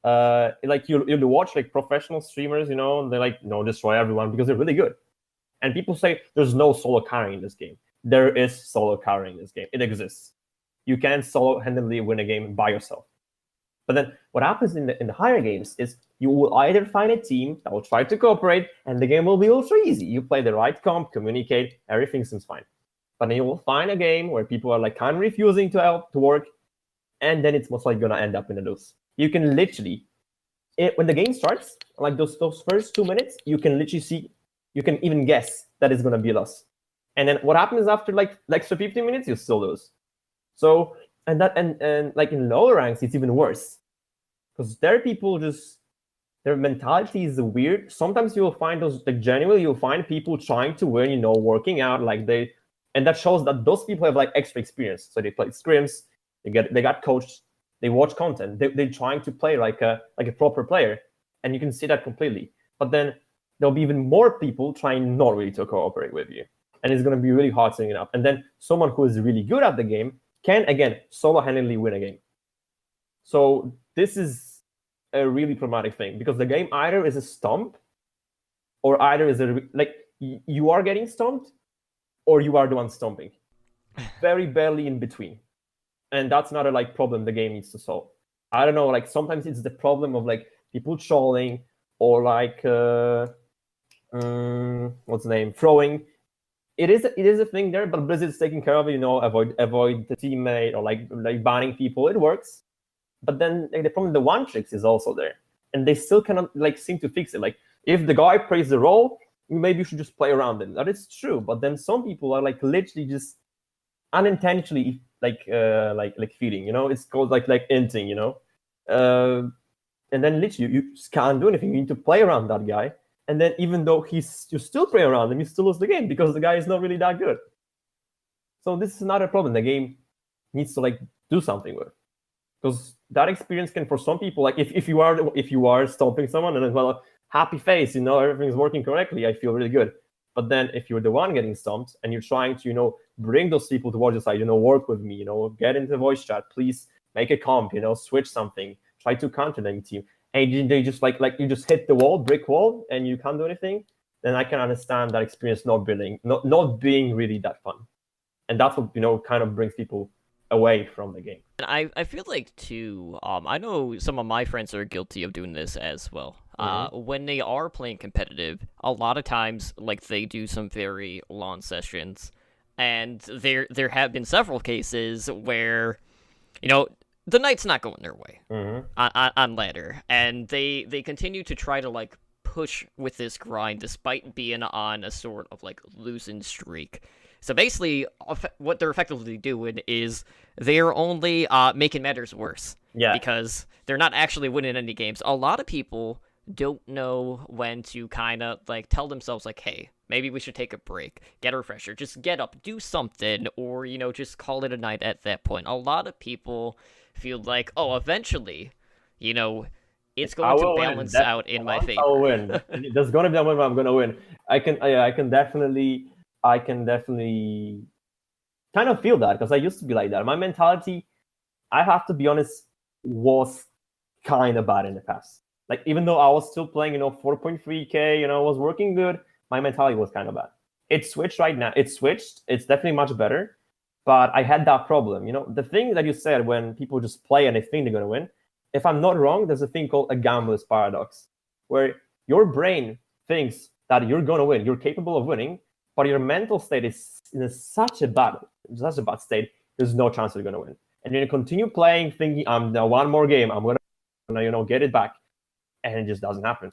Like you watch like professional streamers, they like destroy everyone because they're really good. And people say there's no solo carrying in this game. There is solo carrying in this game. It exists. You can solo-handedly win a game by yourself. But then what happens in the higher games is you will either find a team that will try to cooperate, and the game will be ultra easy. You play the right comp, communicate, everything seems fine. But then you will find a game where people are like kind of refusing to help, to work, and then it's most likely gonna end up in a lose. You can literally, when the game starts, like those first 2 minutes, you can literally see, you can even guess that it's gonna be a loss. And then what happens after like extra 15 minutes, you still lose. So and like in lower ranks, it's even worse, because there are people just, their mentality is weird. Sometimes you will find those, like genuinely, you'll find people trying to win, working out, like and that shows that those people have like extra experience. So they play scrims, they got coached, they watch content, they're trying to play like a proper player, and you can see that completely. But then there'll be even more people trying not really to cooperate with you, and it's going to be really hard setting it up. And then someone who is really good at the game can again solo-handedly win a game. So this is a really problematic thing, because the game either is a stomp, or either is you are getting stomped, or you are the one stomping. Very barely in between. And that's not a problem the game needs to solve. I don't know, sometimes it's the problem of people trolling, or what's the name, throwing. It is a thing there, but Blizzard's taking care of it, avoid the teammate, or banning people. It works. But then the problem, the one tricks is also there, and they still cannot seem to fix it. If the guy plays the role, maybe you should just play around him. That is true, but then some people are literally just unintentionally feeding. It's called inting. And then literally you just can't do anything. You need to play around that guy, and then even though you still play around him, you still lose the game because the guy is not really that good. So this is not a problem the game needs to do something with. Because that experience can, for some people, if you are stomping someone and happy face, everything's working correctly, I feel really good. But then if you're the one getting stomped and you're trying to, bring those people towards your side, work with me, get into voice chat, please make a comp, switch something, try to counter the team, and they just you just hit the brick wall, and you can't do anything, then I can understand that experience not being really that fun. And that's what, kind of brings people away from the game. And I feel like too, I know some of my friends are guilty of doing this as well. When they are playing competitive, a lot of times they do some very long sessions, and there have been several cases where the night's not going their way on ladder, and they continue to try to push with this grind despite being on a sort of losing streak. So basically, what they're effectively doing is they're only making matters worse. Yeah. Because they're not actually winning any games. A lot of people don't know when to kind of tell themselves hey, maybe we should take a break, get a refresher, just get up, do something, or just call it a night at that point. A lot of people feel eventually, it's going to balance out in my favor. I'll win. There's going to be a moment I'm going to win. I can definitely kind of feel that, because I used to be like that. My mentality, I have to be honest, was kind of bad in the past. Even though I was still playing, 4.3K, I was working good, my mentality was kind of bad. It switched right now. It's definitely much better, but I had that problem. The thing that you said, when people just play and they think they're going to win, if I'm not wrong, there's a thing called a gambler's paradox, where your brain thinks that you're going to win, you're capable of winning, but your mental state is in such a bad state, there's no chance you're going to win. And you're going to continue playing, thinking, one more game, I'm going to, get it back. and it just doesn't happen.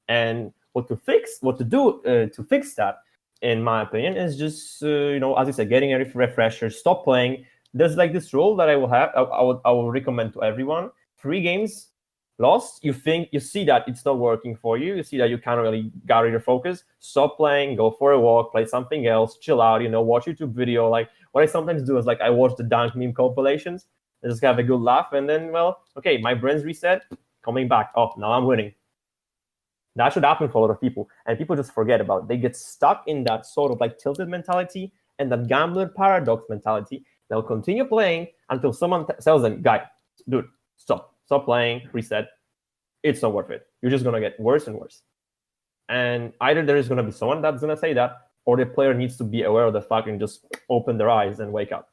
And what to do to fix that, in my opinion, is just as I said, getting a refresher, stop playing. There's like this rule that I will recommend to everyone: 3 games lost, you see that it's not working for you, you see that you can't really gather your focus, stop playing, go for a walk, play something else, chill out, watch YouTube video. Like what I sometimes do is like I watch the dunk meme compilations and just have a good laugh, and then, well, okay, my brain's reset, coming back, oh, now I'm winning. That should happen for a lot of people, and people just forget about it. They get stuck in that sort of like tilted mentality and that gambler paradox mentality. They'll continue playing until someone tells them, guy, dude, stop playing, reset. It's not worth it. You're just going to get worse and worse. And either there is going to be someone that's going to say that, or the player needs to be aware of the fact and just open their eyes and wake up.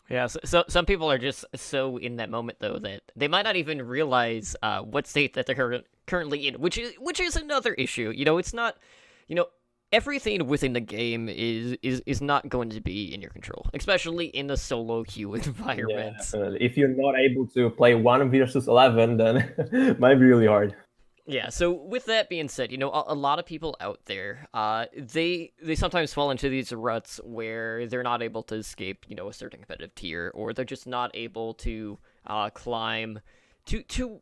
Yeah, so some people are just so in that moment, though, that they might not even realize what state that they're currently in, which is another issue. It's not, everything within the game is not going to be in your control, especially in the solo queue environment. Yeah, if you're not able to play 1 versus 11, then it might be really hard. Yeah, so with that being said, a lot of people out there, they sometimes fall into these ruts where they're not able to escape, a certain competitive tier, or they're just not able to climb to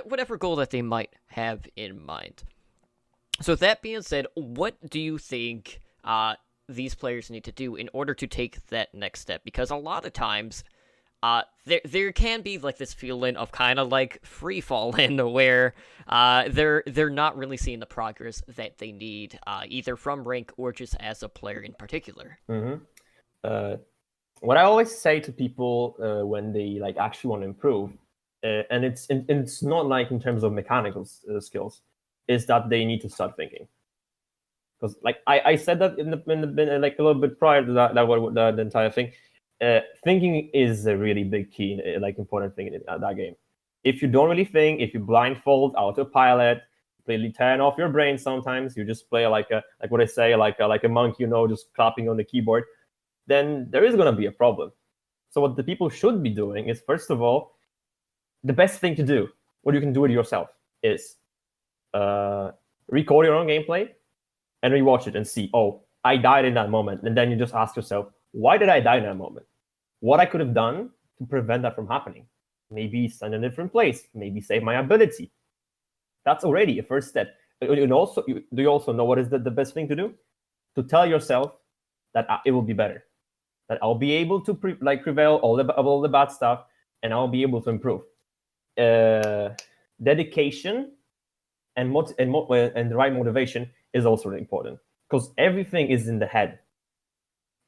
whatever goal that they might have in mind. So with that being said, what do you think these players need to do in order to take that next step? Because a lot of times, there can be like this feeling of kind of like free falling, where they're not really seeing the progress that they need, either from rank or just as a player in particular. Mm-hmm. What I always say to people when they like actually want to improve, and it's not like in terms of mechanical skills, is that they need to start thinking. Because like I said that in the like a little bit prior to the entire thing. Thinking is a really big key, like important thing in that game. If you don't really think, if you blindfold, autopilot, completely turn off your brain, sometimes you just play like what I say, like a monk, just clapping on the keyboard, then there is gonna be a problem. So what the people should be doing is, first of all, the best thing to do, what you can do it yourself, is record your own gameplay and rewatch it and see, oh, I died in that moment, and then you just ask yourself, why did I die in that moment? What I could have done to prevent that from happening? Maybe stand in a different place. Maybe save my ability. That's already a first step. And also, do you also know what is the best thing to do? To tell yourself that it will be better. That I'll be able to prevail all the bad stuff, and I'll be able to improve. Dedication and the right motivation is also really important, because everything is in the head.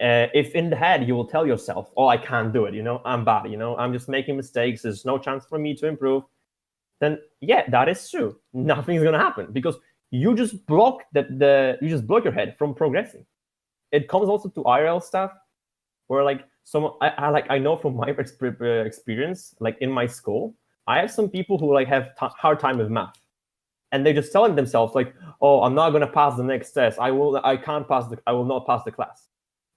If in the head you will tell yourself, oh, I can't do it, I'm bad, I'm just making mistakes, there's no chance for me to improve, then yeah, that is true. Nothing's gonna happen, because you just block your head from progressing. It comes also to IRL stuff, where like I know from my experience, like in my school, I have some people who like have hard time with math, and they just telling themselves like, oh, I'm not gonna pass the next test, I will not pass the class.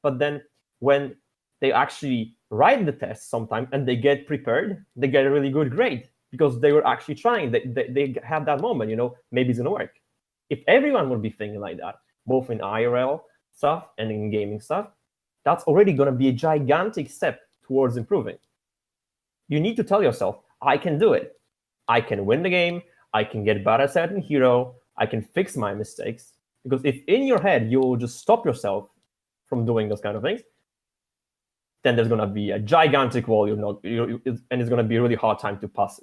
But then when they actually write the test sometime and they get prepared, they get a really good grade, because they were actually trying. They have that moment, maybe it's going to work. If everyone would be thinking like that, both in IRL stuff and in gaming stuff, that's already going to be a gigantic step towards improving. You need to tell yourself, I can do it. I can win the game. I can get better at a certain hero. I can fix my mistakes. Because if in your head you will just stop yourself from doing those kind of things, then there's going to be a gigantic wall, and it's going to be a really hard time to pass,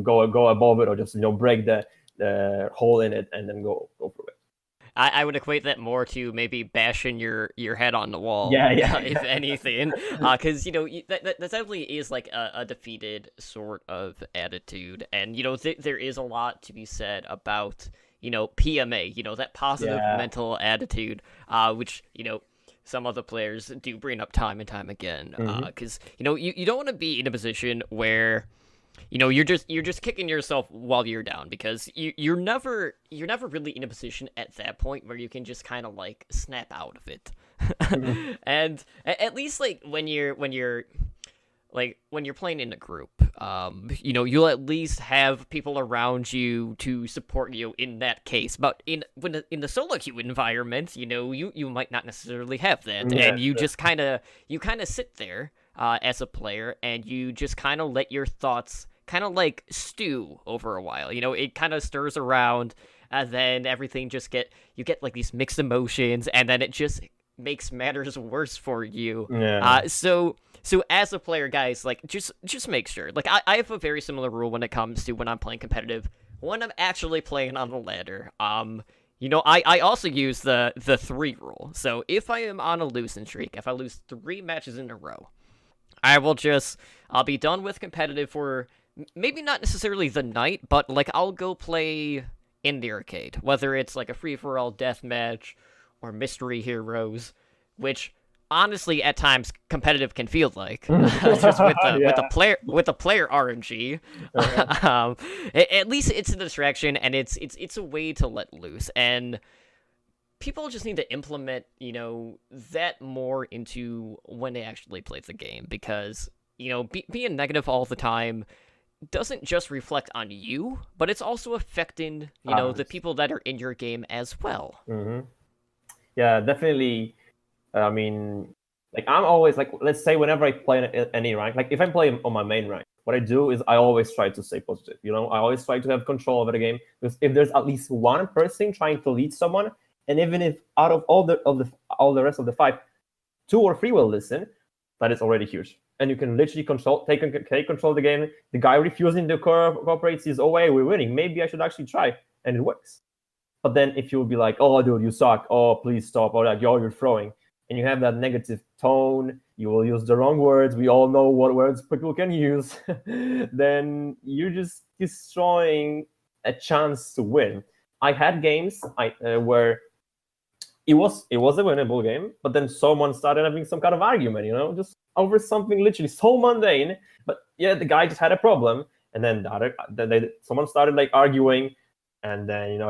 go above it, or just, break the hole in it and then go through it. I would equate that more to maybe bashing your head on the wall, if anything, because that definitely is like a defeated sort of attitude, and there is a lot to be said about PMA, that positive mental attitude, which some other players do bring up time and time again, because you don't want to be in a position where you're just kicking yourself while you're down, because you're never really in a position at that point where you can just kind of like snap out of it. And at least like when you're like when you're playing in a group, you'll at least have people around you to support you in that case. But in the solo queue environment, you might not necessarily have that, and you just kind of sit there as a player, and you just kind of let your thoughts kind of like stew over a while. It kind of stirs around, and then everything you get like these mixed emotions, and then it just makes matters worse for you. So as a player, guys, like just make sure. Like I have a very similar rule when it comes to when I'm playing competitive. When I'm actually playing on the ladder, I also use the 3 rule. So if I am on a losing streak, if I lose 3 matches in a row, I'll be done with competitive for maybe not necessarily the night, but like I'll go play in the arcade, whether it's like a free-for-all deathmatch or mystery heroes, which honestly at times competitive can feel like just with the player RNG. At least it's a distraction, and it's a way to let loose, and people just need to implement that more into when they actually play the game, because being negative all the time doesn't just reflect on you, but it's also affecting the people that are in your game as well. Yeah, definitely. I mean, like I'm always like, let's say whenever I play any rank, like if I'm playing on my main rank, what I do is I always try to stay positive. I always try to have control over the game, because if there's at least one person trying to lead someone, and even if out of all the rest of the 5, 2 or 3 will listen, that is already huge. And you can literally take control of the game. The guy refusing to cooperate says, "Oh wait, we're winning. Maybe I should actually try," and it works. But then if you'll be like, "Oh dude, you suck. Oh please stop," or like, "Yo, you're throwing," and you have that negative tone, you will use the wrong words. We all know what words people can use. Then you're just destroying a chance to win. I had games where it was a winnable game, but then someone started having some kind of argument, just over something literally so mundane. But yeah, the guy just had a problem, and then someone started like arguing, and then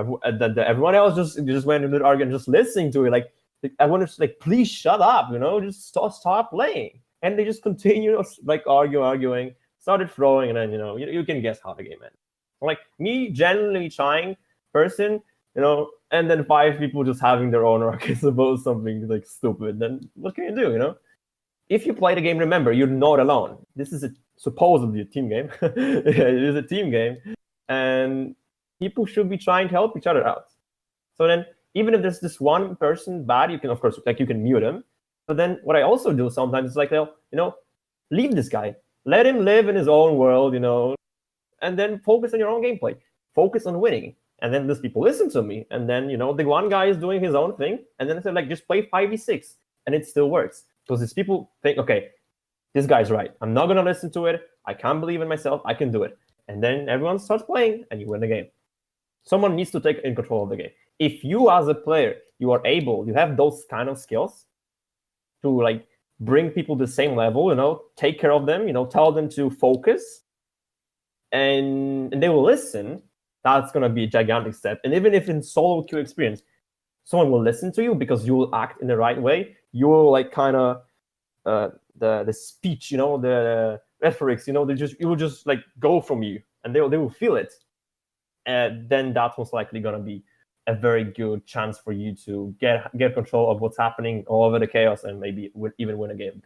everyone else just went into the argument, just listening to it. Like everyone was like, "Please shut up, just stop playing." And they just continued like arguing, started throwing, and then you can guess how the game ended. Like me, genuinely trying person, and then 5 people just having their own rockets about something like stupid. Then what can you do? If you play the game, remember you're not alone. This is supposedly a team game. It is a team game, and people should be trying to help each other out. So then, even if there's this one person bad, you can of course you can mute him. But then what I also do sometimes is like, leave this guy, let him live in his own world, and then focus on your own gameplay. Focus on winning. And then these people listen to me. And then, the one guy is doing his own thing. And then I said, like, just play 5v6. And it still works. Because these people think, okay, this guy's right. I'm not going to listen to it. I can't believe in myself. I can do it. And then everyone starts playing and you win the game. Someone needs to take in control of the game. If you as a player, you have those kind of skills to like bring people to the same level, take care of them, tell them to focus, and they will listen. That's going to be a gigantic step. And even if in solo queue experience, someone will listen to you because you will act in the right way. You will like kind of the speech, the rhetorics, you will just like go from you, and they will feel it. And then that's most likely going to be a very good chance for you to get control of what's happening all over the chaos, and maybe even win a game.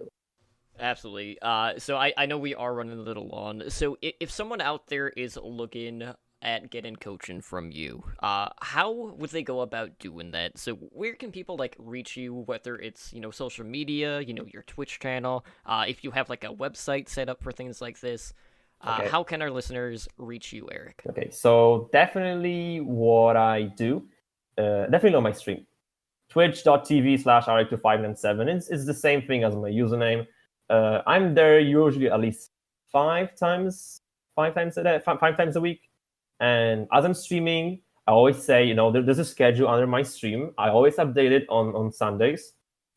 Absolutely. So I know we are running a little long. So if someone out there is looking at getting coaching from you, how would they go about doing that? So where can people like reach you, whether it's social media, your Twitch channel, if you have like a website set up for things like this? Okay. How can our listeners reach you, Arek? Okay, so definitely what I do, definitely on my stream, twitch.tv/Arek2597 is the same thing as my username. I'm there usually at least 5 times a week. And as I'm streaming, I always say, there's a schedule under my stream. I always update it on Sundays,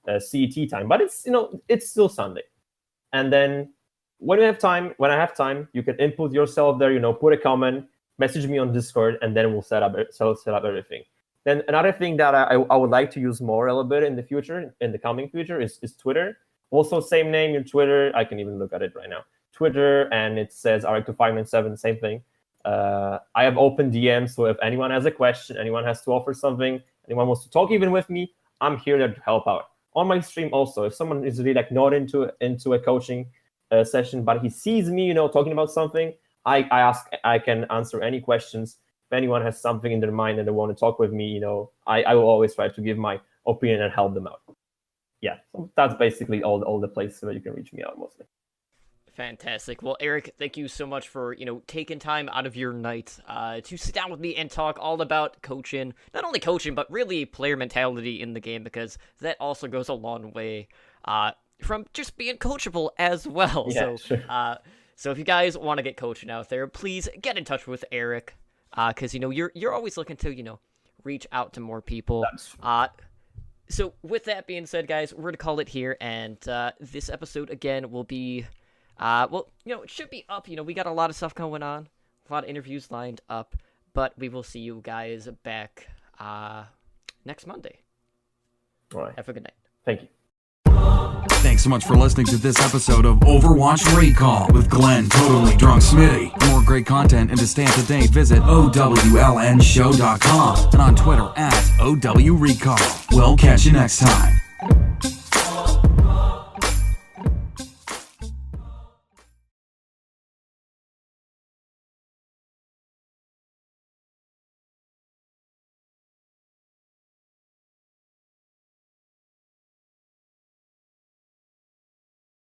CET time, but it's still Sunday. And then when I have time, you can input yourself there, put a comment, message me on Discord, and then we'll set up everything. Then another thing that I would like to use more a little bit in the future, in the coming future, is Twitter. Also, same name in Twitter. I can even look at it right now. Twitter, and it says Arek2597, same thing. I have open DMs, so if anyone has a question, anyone has to offer something, anyone wants to talk even with me, I'm here to help out. On my stream also, if someone is really like not into a coaching session, but he sees me, talking about something, I can answer any questions. If anyone has something in their mind and they want to talk with me, I will always try to give my opinion and help them out. Yeah, so that's basically all the places where you can reach me out mostly. Fantastic. Well, Arek, thank you so much for, taking time out of your night to sit down with me and talk all about coaching. Not only coaching, but really player mentality in the game, because that also goes a long way from just being coachable as well. Yeah, sure. So if you guys want to get coaching out there, please get in touch with Arek, because, you're always looking to, reach out to more people. So with that being said, guys, we're going to call it here, and this episode, again, will be... it should be up. We got a lot of stuff going on, a lot of interviews lined up, but we will see you guys back next Monday. All right. Have a good night. Thank you. Thanks so much for listening to this episode of Overwatch Recall with Glen, Totemlydrunk, Smiddy. For more great content and to stay up to date, visit OWLNshow.com and on Twitter @OWRecall. We'll catch you next time.